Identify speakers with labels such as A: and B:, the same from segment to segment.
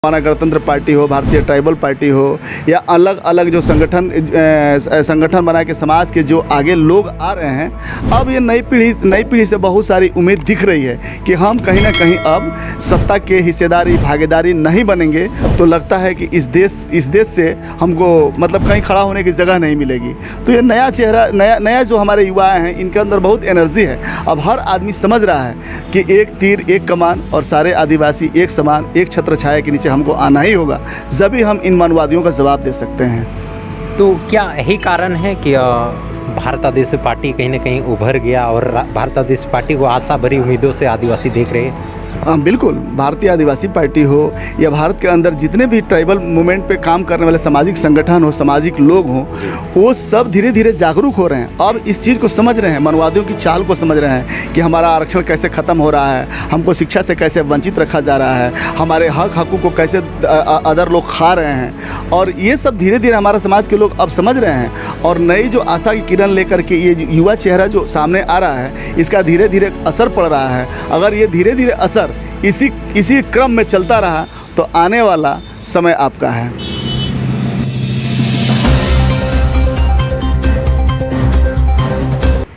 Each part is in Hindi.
A: हमारा गणतंत्र पार्टी हो, भारतीय ट्राइबल पार्टी हो या अलग अलग जो संगठन बना के समाज के जो आगे लोग आ रहे हैं, अब ये नई पीढ़ी से बहुत सारी उम्मीद दिख रही है कि हम कहीं ना कहीं अब सत्ता के हिस्सेदारी भागीदारी नहीं बनेंगे तो लगता है कि इस देश से हमको मतलब कहीं खड़ा होने की जगह नहीं मिलेगी। तो ये नया चेहरा नया जो हमारे युवा हैं, इनके अंदर बहुत एनर्जी है। अब हर आदमी समझ रहा है कि एक तीर एक कमान और सारे आदिवासी एक समान, एक छत्र छाया के नीचे हमको आना ही होगा, जभी हम इन मनवादियों का जवाब दे सकते हैं।
B: तो क्या यही कारण है कि भारत आदिवासी पार्टी कहीं ना कहीं उभर गया और भारत आदिवासी पार्टी को आशा भरी उम्मीदों से आदिवासी देख रहे हैं?
A: हाँ बिल्कुल, भारतीय आदिवासी पार्टी हो या भारत के अंदर जितने भी ट्राइबल मूवमेंट पे काम करने वाले सामाजिक संगठन हो, सामाजिक लोग हों, वो सब धीरे धीरे जागरूक हो रहे हैं। अब इस चीज़ को समझ रहे हैं, मनवादियों की चाल को समझ रहे हैं कि हमारा आरक्षण कैसे ख़त्म हो रहा है, हमको शिक्षा से कैसे वंचित रखा जा रहा है, हमारे हकूक़ को कैसे अदर लोग खा रहे हैं। और ये सब धीरे धीरे हमारा समाज के लोग अब समझ रहे हैं और नई जो आशा की किरण लेकर के ये युवा चेहरा जो सामने आ रहा है, इसका धीरे धीरे असर पड़ रहा है। अगर ये धीरे धीरे असर इसी क्रम में चलता रहा तो आने वाला समय आपका है।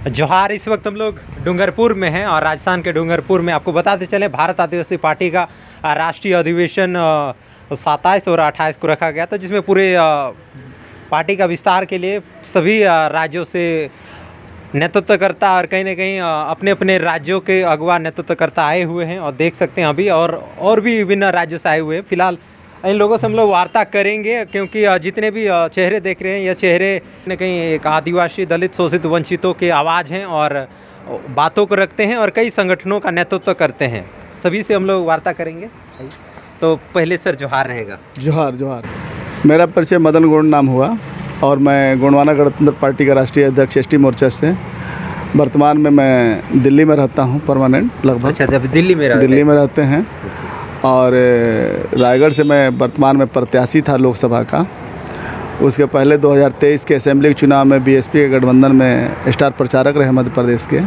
B: जोहार, इस वक्त हम लोग डूंगरपुर में हैं और राजस्थान के डूंगरपुर में आपको बताते चले भारत आदिवासी पार्टी का राष्ट्रीय अधिवेशन 27 और 28 को रखा गया था, जिसमें पूरे पार्टी का विस्तार के लिए सभी राज्यों से नेतृत्वकर्ता और कहीं ना कहीं अपने अपने राज्यों के अगवा नेतृत्वकर्ता आए हुए हैं और देख सकते हैं अभी और भी विभिन्न राज्यों से आए हुए हैं। फिलहाल इन लोगों से हम लोग वार्ता करेंगे क्योंकि जितने भी चेहरे देख रहे हैं, ये चेहरे न कहीं एक आदिवासी, दलित, शोषित, वंचितों के आवाज़ हैं और बातों को रखते हैं और कई संगठनों का नेतृत्व करते हैं। सभी से हम लोग वार्ता करेंगे। तो पहले सर जोहार रहेगा।
A: जोहार। मेरा परिचय मदन गोंड नाम हुआ और मैं गोंडवाना गणतंत्र पार्टी का राष्ट्रीय अध्यक्ष एसटी मोर्चा से। वर्तमान में मैं दिल्ली में रहता हूं परमानेंट लगभग।
B: अच्छा, जब दिल्ली में
A: रहते हैं और रायगढ़ से मैं वर्तमान में प्रत्याशी था लोकसभा का। उसके पहले 2023 के असेंबली के चुनाव में बीएसपी के गठबंधन में स्टार प्रचारक रहे मध्य प्रदेश के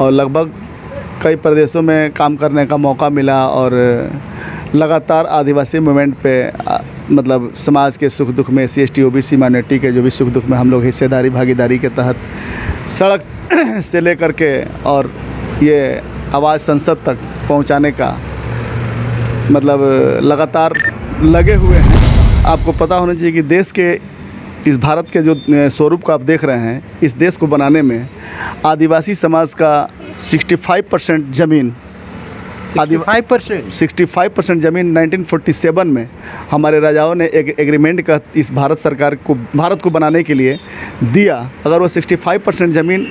A: और लगभग कई प्रदेशों में काम करने का मौका मिला और लगातार आदिवासी मूवमेंट पे मतलब समाज के सुख दुख में SC ST OBC माइनॉरिटी के जो भी सुख दुख में हम लोग हिस्सेदारी भागीदारी के तहत सड़क से लेकर के और ये आवाज़ संसद तक पहुंचाने का मतलब लगातार लगे हुए हैं। आपको पता होना चाहिए कि देश के इस भारत के जो स्वरूप को आप देख रहे हैं, इस देश को बनाने में आदिवासी समाज का 65% ज़मीन 65% ज़मीन 1947 में हमारे राजाओं ने एक एग्रीमेंट का इस भारत को बनाने के लिए दिया। अगर वो 65% ज़मीन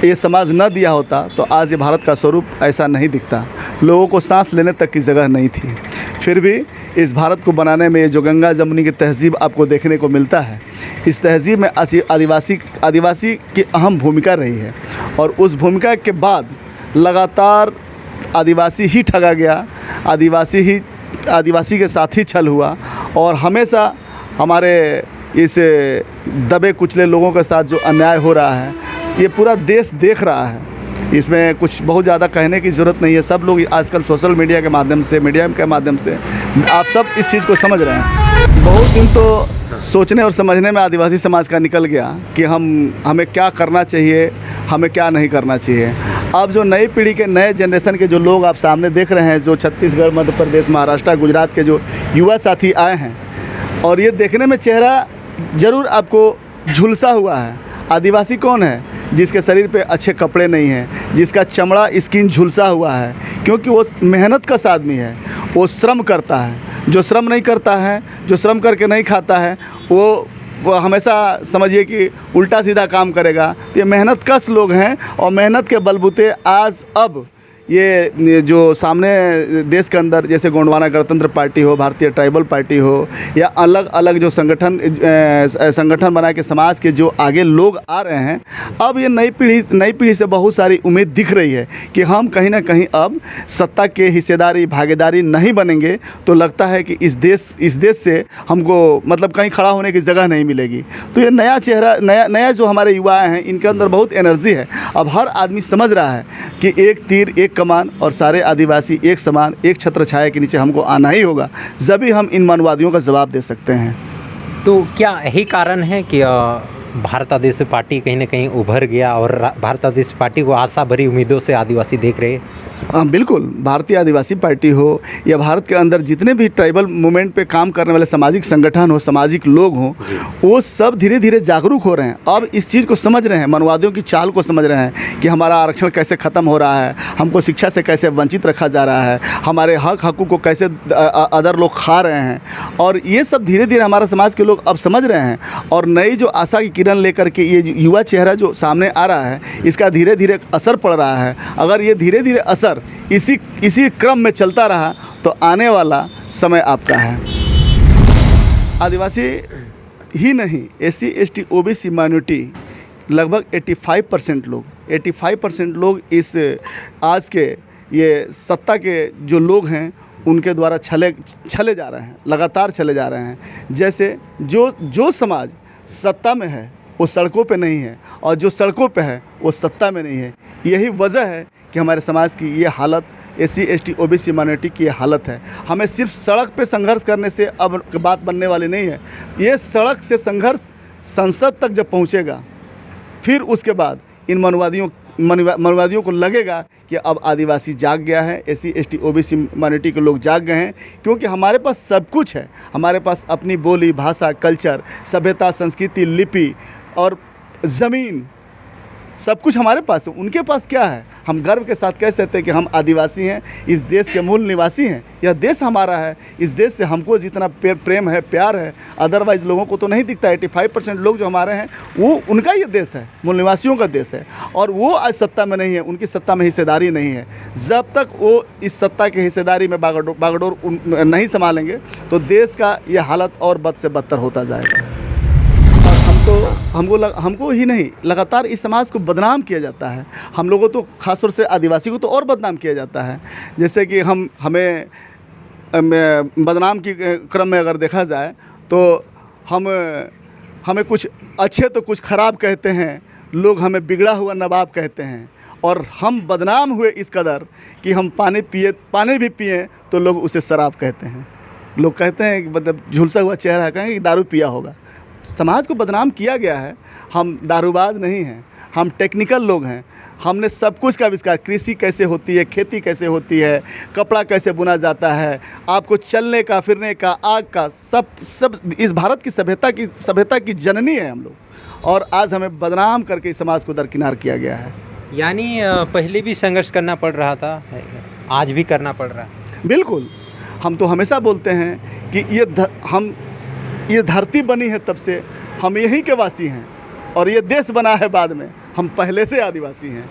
A: ये समाज न दिया होता तो आज ये भारत का स्वरूप ऐसा नहीं दिखता। लोगों को सांस लेने तक की जगह नहीं थी। फिर भी इस भारत को बनाने में जो गंगा जमुनी की तहज़ीब आपको देखने को मिलता है, इस तहज़ीब में आदिवासी की अहम भूमिका रही है और उस भूमिका के बाद लगातार आदिवासी ही ठगा गया, आदिवासी के साथ ही छल हुआ और हमेशा हमारे इस दबे कुचले लोगों के साथ जो अन्याय हो रहा है, ये पूरा देश देख रहा है। इसमें कुछ बहुत ज़्यादा कहने की ज़रूरत नहीं है। सब लोग आजकल सोशल मीडिया के माध्यम से, मीडिया के माध्यम से आप सब इस चीज़ को समझ रहे हैं। बहुत दिन तो सोचने और समझने में आदिवासी समाज का निकल गया कि हमें क्या करना चाहिए, हमें क्या नहीं करना चाहिए। अब जो नई पीढ़ी के नए जनरेशन के जो लोग आप सामने देख रहे हैं, जो छत्तीसगढ़, मध्य प्रदेश, महाराष्ट्र, गुजरात के जो युवा साथी आए हैं और ये देखने में चेहरा ज़रूर आपको झुलसा हुआ है। आदिवासी कौन है? जिसके शरीर पे अच्छे कपड़े नहीं हैं, जिसका चमड़ा स्किन झुलसा हुआ है, क्योंकि वो मेहनत कश आदमी है, वो श्रम करता है। जो श्रम नहीं करता है, जो श्रम करके नहीं खाता है, वो हमेशा समझिए कि उल्टा सीधा काम करेगा। तो ये मेहनत कश लोग हैं और मेहनत के बलबूते आज अब ये जो सामने देश के अंदर जैसे गोंडवाना गणतंत्र पार्टी हो, भारतीय ट्राइबल पार्टी हो या अलग अलग जो संगठन बना के समाज के जो आगे लोग आ रहे हैं, अब ये नई पीढ़ी से बहुत सारी उम्मीद दिख रही है कि हम कहीं ना कहीं अब सत्ता के हिस्सेदारी भागीदारी नहीं बनेंगे तो लगता है कि इस देश से हमको मतलब कहीं खड़ा होने की जगह नहीं मिलेगी। तो ये नया चेहरा नया जो हमारे युवा हैं, इनके अंदर बहुत एनर्जी है। अब हर आदमी समझ रहा है कि एक तीर एक एक कमान और सारे आदिवासी एक समान, एक छत्र छाया के नीचे हमको आना ही होगा, जब ही हम इन मनवादियों का जवाब दे सकते हैं।
B: तो क्या यही कारण है कि भारत आदिवासी पार्टी कहीं ना कहीं उभर गया और भारत आदिवासी पार्टी को आशा भरी उम्मीदों से आदिवासी देख रहे हैं?
A: हाँ बिल्कुल, भारतीय आदिवासी पार्टी हो या भारत के अंदर जितने भी ट्राइबल मूवमेंट पे काम करने वाले सामाजिक संगठन हो, सामाजिक लोग हों, वो सब धीरे धीरे जागरूक हो रहे हैं। अब इस चीज़ को समझ रहे हैं, मनवादियों की चाल को समझ रहे हैं कि हमारा आरक्षण कैसे ख़त्म हो रहा है, हमको शिक्षा से कैसे वंचित रखा जा रहा है, हमारे हकूक़ को कैसे अदर लोग खा रहे हैं। और ये सब धीरे धीरे हमारे समाज के लोग अब समझ रहे हैं। और नई जो आशा की किरण लेकर के ये युवा चेहरा जो सामने आ रहा है, इसका धीरे धीरे असर पड़ रहा है। अगर ये धीरे धीरे असर इसी क्रम में चलता रहा तो आने वाला समय आपका है। आदिवासी ही नहीं, एससी एसटी ओबीसी माइनॉरिटी लगभग 85% लोग इस आज के ये सत्ता के जो लोग हैं उनके द्वारा छले जा रहे हैं, लगातार चले जा रहे हैं। जैसे जो समाज सत्ता में है वो सड़कों पे नहीं है, और जो सड़कों पे है वो सत्ता में नहीं है। यही वजह है कि हमारे समाज की ये हालत, एससी एसटी ओबीसी माइनॉरिटी की ये हालत है। हमें सिर्फ सड़क पे संघर्ष करने से अब बात बनने वाली नहीं है। ये सड़क से संघर्ष संसद तक जब पहुंचेगा, फिर उसके बाद इन मनवादियों को लगेगा कि अब आदिवासी जाग गया है, एससी एसटी ओबीसी माइनॉरिटी के लोग जाग गए हैं। क्योंकि हमारे पास सब कुछ है, हमारे पास अपनी बोली, भाषा, कल्चर, सभ्यता, संस्कृति, लिपि और ज़मीन, सब कुछ हमारे पास है। उनके पास क्या है? हम गर्व के साथ कह सकते हैं कि हम आदिवासी हैं, इस देश के मूल निवासी हैं, यह देश हमारा है। इस देश से हमको जितना प्रेम है, प्यार है, अदरवाइज़ लोगों को तो नहीं दिखता। 85% लोग जो हमारे हैं वो उनका ये देश है, मूल निवासियों का देश है। और वो आज सत्ता में नहीं है, उनकी सत्ता में हिस्सेदारी नहीं है। जब तक वो इस सत्ता की हिस्सेदारी में बागडोर नहीं संभालेंगे तो देश का ये हालत और बद से बदतर होता जाएगा। हमको ही नहीं, लगातार इस समाज को बदनाम किया जाता है। हम लोगों तो ख़ासतौर से आदिवासी को तो और बदनाम किया जाता है। जैसे कि हमें बदनाम की क्रम में अगर देखा जाए तो हमें कुछ अच्छे तो कुछ ख़राब कहते हैं, लोग हमें बिगड़ा हुआ नवाब कहते हैं। और हम बदनाम हुए इस कदर कि हम पानी भी पिए तो लोग उसे शराब कहते हैं। लोग कहते हैं कि मतलब झुलसा हुआ चेहरा है, कहेंगे कि दारू पिया होगा। समाज को बदनाम किया गया है। हम दारूबाज नहीं हैं, हम टेक्निकल लोग हैं। हमने सब कुछ का आविष्कार, कृषि कैसे होती है, खेती कैसे होती है, कपड़ा कैसे बुना जाता है, आपको चलने का, फिरने का, आग का, सब इस भारत की सभ्यता की जननी है हम लोग। और आज हमें बदनाम करके इस समाज को दरकिनार किया गया है।
B: यानी पहले भी संघर्ष करना पड़ रहा था, आज भी करना पड़ रहा है।
A: बिल्कुल, हम तो हमेशा बोलते हैं कि ये धरती बनी है तब से हम यहीं के वासी हैं, और ये देश बना है बाद में। हम पहले से आदिवासी हैं,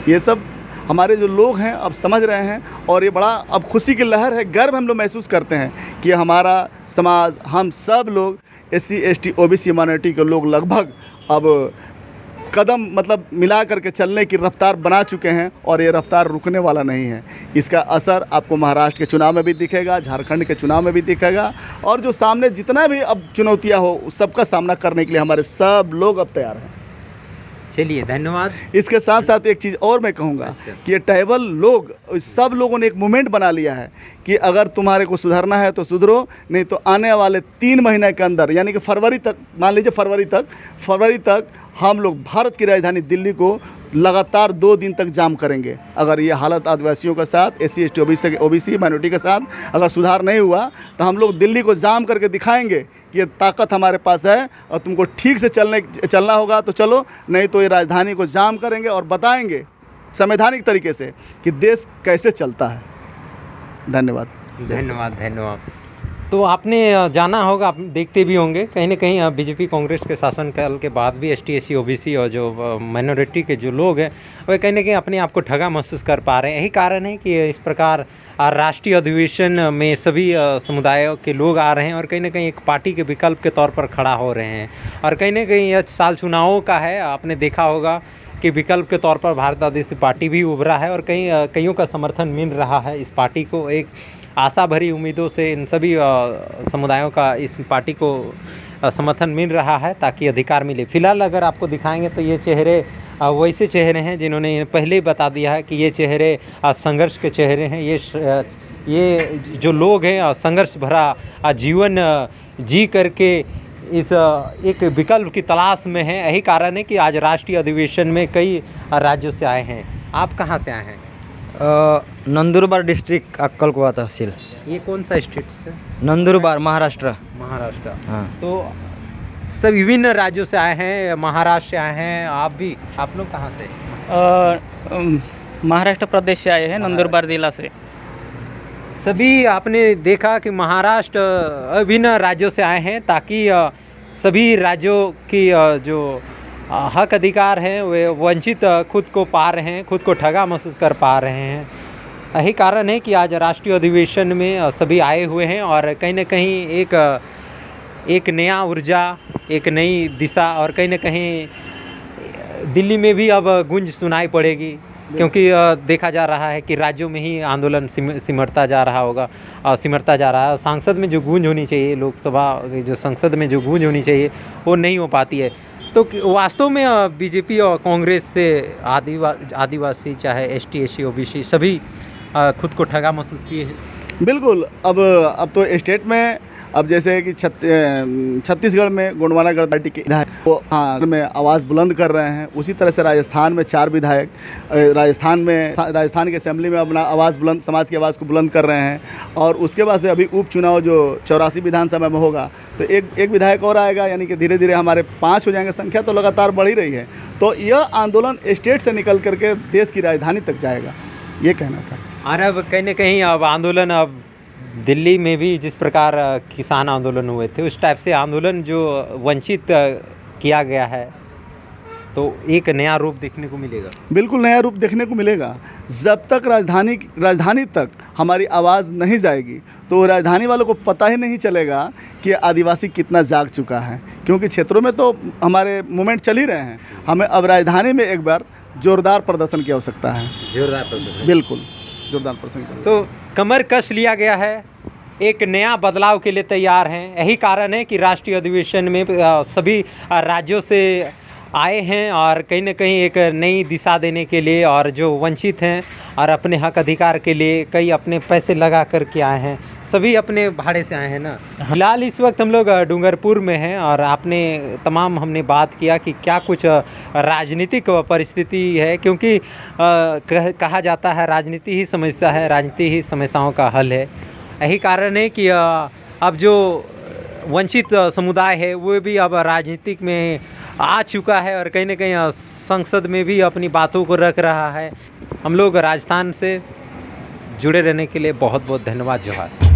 A: ये सब हमारे जो लोग हैं अब समझ रहे हैं। और ये बड़ा अब खुशी की लहर है, गर्व हम लोग महसूस करते हैं कि हमारा समाज, हम सब लोग एससी एसटी ओबीसी माइनॉरिटी के लोग लगभग अब कदम मतलब मिला करके चलने की रफ्तार बना चुके हैं। और ये रफ्तार रुकने वाला नहीं है। इसका असर आपको महाराष्ट्र के चुनाव में भी दिखेगा, झारखंड के चुनाव में भी दिखेगा, और जो सामने जितना भी अब चुनौतियां हो उस सबका सामना करने के लिए हमारे सब लोग अब तैयार हैं।
B: चलिए, धन्यवाद।
A: इसके साथ साथ एक चीज़ और मैं कहूँगा कि ये ट्राइबल लोग, सब लोगों ने एक मूवमेंट बना लिया है कि अगर तुम्हारे को सुधरना है तो सुधरो, नहीं तो आने वाले 3 महीने के अंदर, यानी कि फरवरी तक, मान लीजिए फरवरी तक हम लोग भारत की राजधानी दिल्ली को लगातार 2 दिन तक जाम करेंगे। अगर ये हालत आदिवासियों के साथ, एससी एसटी ओबीसी माइनॉरिटी के साथ अगर सुधार नहीं हुआ तो हम लोग दिल्ली को जाम करके दिखाएंगे कि ये ताकत हमारे पास है और तुमको ठीक से चलना होगा तो चलो, नहीं तो ये राजधानी को जाम करेंगे और बताएंगे संवैधानिक तरीके से कि देश कैसे चलता है। धन्यवाद।
B: धन्यवाद। तो आपने जाना होगा, आप देखते भी होंगे कहीं ना कहीं बीजेपी कांग्रेस के शासनकाल के बाद भी एसटी एससी ओबीसी और जो माइनॉरिटी के जो लोग हैं वह कहीं ना कहीं अपने आप को ठगा महसूस कर पा रहे हैं। यही कारण है कि इस प्रकार राष्ट्रीय अधिवेशन में सभी समुदायों के लोग आ रहे हैं और कहीं ना कहीं एक पार्टी के विकल्प के तौर पर खड़ा हो रहे हैं। और कहीं ना कहीं यह साल चुनावों का है, आपने देखा होगा कि विकल्प के तौर पर भारत आदिवासी पार्टी भी उभरा है और कईयों का समर्थन मिल रहा है इस पार्टी को। एक आशा भरी उम्मीदों से इन सभी समुदायों का इस पार्टी को समर्थन मिल रहा है ताकि अधिकार मिले। फिलहाल अगर आपको दिखाएंगे तो ये चेहरे वैसे चेहरे हैं जिन्होंने पहले ही बता दिया है कि ये चेहरे संघर्ष के चेहरे हैं। ये जो लोग हैं संघर्ष भरा जीवन जी करके इस एक विकल्प की तलाश में हैं। यही कारण है कि आज राष्ट्रीय अधिवेशन में कई राज्यों से आए हैं। आप कहाँ से आए हैं?
C: नंदुरबार डिस्ट्रिक्ट अक्कलकुआ तहसील।
B: ये कौन सा स्टेट से?
C: नंदुरबार महाराष्ट्र।
B: महाराष्ट्र।
C: हाँ।
B: तो सब विभिन्न राज्यों से आए हैं, महाराष्ट्र से आए हैं। आप लोग कहाँ से?
D: महाराष्ट्र प्रदेश से आए हैं, नंदुरबार जिला से।
B: सभी आपने देखा कि महाराष्ट्र विभिन्न राज्यों से आए हैं ताकि सभी राज्यों की जो हक अधिकार हैं वे वंचित खुद को पा रहे हैं, खुद को ठगा महसूस कर पा रहे हैं। यही कारण है कि आज राष्ट्रीय अधिवेशन में सभी आए हुए हैं और कहीं न कहीं एक नया ऊर्जा, एक नई दिशा और कहीं न कहीं दिल्ली में भी अब गूंज सुनाई पड़ेगी, क्योंकि देखा जा रहा है कि राज्यों में ही आंदोलन सिमटता जा रहा है। सांसद में जो गूंज होनी चाहिए, लोकसभा जो संसद में जो गूंज होनी चाहिए वो नहीं हो पाती है। तो वास्तव में बीजेपी और कांग्रेस से आदिवासी चाहे ST SC OBC सभी खुद को ठगा महसूस किए हैं।
A: बिल्कुल। अब तो स्टेट में अब जैसे कि छत्तीसगढ़ में गोंडवाना गढ़ पार्टी के विधायक वो हाँ में आवाज़ बुलंद कर रहे हैं। उसी तरह से राजस्थान में 4 विधायक राजस्थान की असेंबली में अपना आवाज़ बुलंद, समाज की आवाज़ को बुलंद कर रहे हैं। और उसके बाद से अभी उपचुनाव जो 84 विधानसभा में होगा तो एक विधायक और आएगा, यानी कि धीरे धीरे हमारे 5 हो जाएंगे। संख्या तो लगातार बढ़ ही रही है। तो यह आंदोलन स्टेट से निकल करके देश की राजधानी तक जाएगा, ये कहना था।
B: और अब कहीं न कहीं अब आंदोलन अब दिल्ली में भी जिस प्रकार किसान आंदोलन हुए थे उस टाइप से आंदोलन जो वंचित किया गया है तो एक नया रूप देखने को मिलेगा।
A: बिल्कुल नया रूप देखने को मिलेगा। जब तक राजधानी तक हमारी आवाज़ नहीं जाएगी तो राजधानी वालों को पता ही नहीं चलेगा कि आदिवासी कितना जाग चुका है, क्योंकि क्षेत्रों में तो हमारे मूवमेंट चल ही रहे हैं। हमें अब राजधानी में एक बार जोरदार प्रदर्शन की आवश्यकता है।
B: जोरदार प्रदर्शन, बिल्कुल
A: जोरदार प्रदर्शन।
B: तो कमर कस लिया गया है, एक नया बदलाव के लिए तैयार हैं। यही कारण है कि राष्ट्रीय अधिवेशन में सभी राज्यों से आए हैं और कहीं न कहीं एक नई दिशा देने के लिए, और जो वंचित हैं और अपने हक अधिकार के लिए कई अपने पैसे लगा कर के आए हैं। सभी अपने भाड़े से आए हैं ना। फिलहाल इस वक्त हम लोग डूंगरपुर में हैं और हमने बात किया कि क्या कुछ राजनीतिक परिस्थिति है, क्योंकि कहा जाता है राजनीति ही समस्या है, राजनीति ही समस्याओं का हल है। यही कारण है कि अब जो वंचित समुदाय है वो भी अब राजनीतिक में आ चुका है और कहीं न कहीं संसद में भी अपनी बातों को रख रहा है। हम लोग राजस्थान से जुड़े रहने के लिए बहुत बहुत धन्यवाद। जोहार।